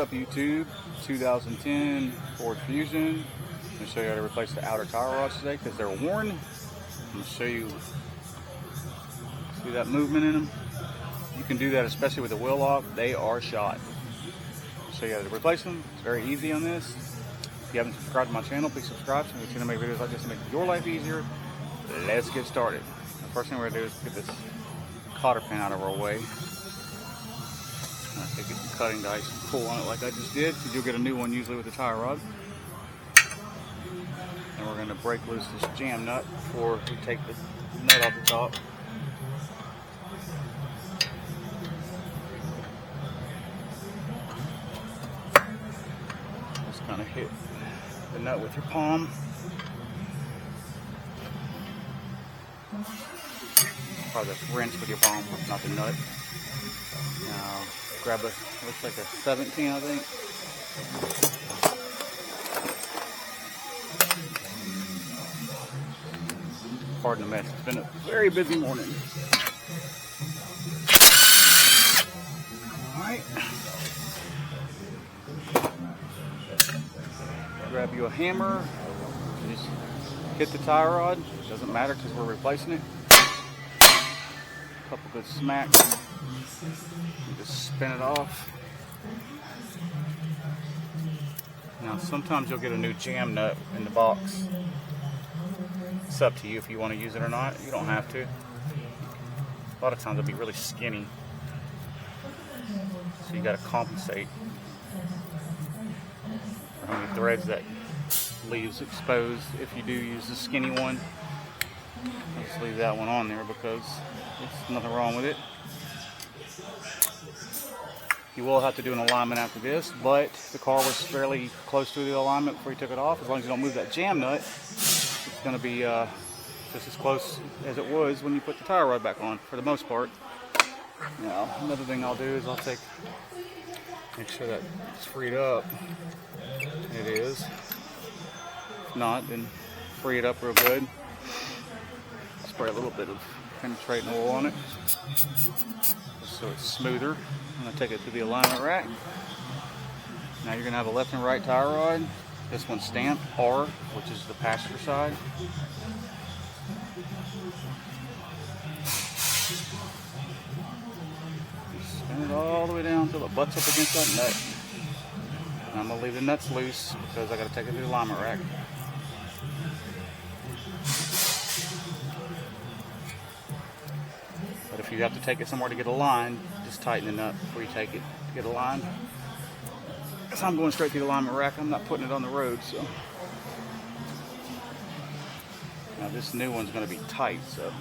up, YouTube? 2010 Ford Fusion. I'm going to show you how to replace the outer tire rods today because they're worn. I'm going to show you, see that movement in them? You can do that especially with the wheel lock. They are shot. I'll show you how to replace them. It's very easy on this. If you haven't subscribed to my channel, please subscribe so we continue to make videos like this to make your life easier. Let's get started. The first thing we're going to do is get this cotter pin out of our way. Take the cutting dice and pull on it like I just did, because you'll get a new one usually with the tire rod. And we're going to break loose this jam nut before we take the nut off the top. Just kind of hit the nut with your palm. Probably the wrench with your palm, not the nut. Now, grab a, looks like a 17, I think. Pardon the mess. It's been a very busy morning. Alright. Grab you a hammer. Just hit the tie rod. Doesn't matter because we're replacing it. Couple good smacks. You just spin it off. Now sometimes you'll get a new jam nut in the box. It's up to you if you want to use it or not. You don't have to. A lot of times it'll be really skinny, so you got to compensate for how many threads that leaves exposed. If you do use the skinny one, I'll just leave that one on there because there's nothing wrong with it. You will have to do an alignment after this, but the car was fairly close to the alignment before you took it off. As long as you don't move that jam nut, it's going to be just as close as it was when you put the tire rod back on, for the most part. Now, another thing I'll do is I'll make sure that it's freed up. It is. If not, then free it up real good. Spray a little bit of penetrating oil on it just so it's smoother. I'm going to take it to the alignment rack. Now you're going to have a left and right tire rod. This one's stamped R, which is the passenger side. Spin it all the way down until it butts up against that nut. And I'm going to leave the nuts loose because I got to take it to the alignment rack. But if you have to take it somewhere to get aligned, just tighten the nut before you take it to get aligned. Because I'm going straight to the alignment rack, I'm not putting it on the road, so. Now this new one's going to be tight, so.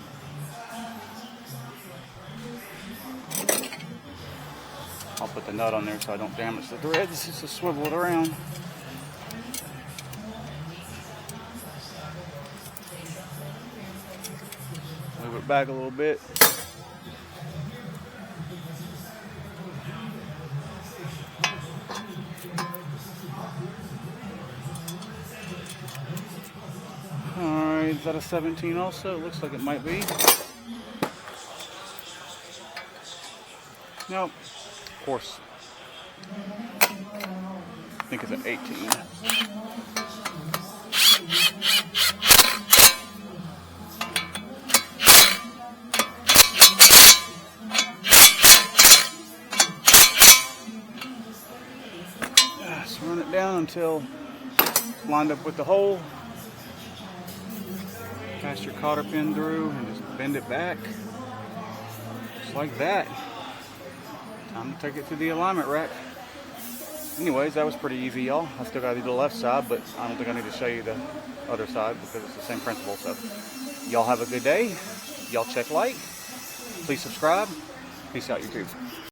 I'll put the nut on there so I don't damage the threads, just to swivel it around. Move it back a little bit. Alright, is that a 17 also? It looks like it might be. Nope. Of course. I think it's an 18. Just run it down until it's lined up with the hole. Pass your cotter pin through and just bend it back. Just like that. Time to take it to the alignment rack. Anyways, that was pretty easy, y'all. I still got to do the left side, but I don't think I need to show you the other side because it's the same principle. So, y'all have a good day. Y'all check like. Please subscribe. Peace out, YouTube.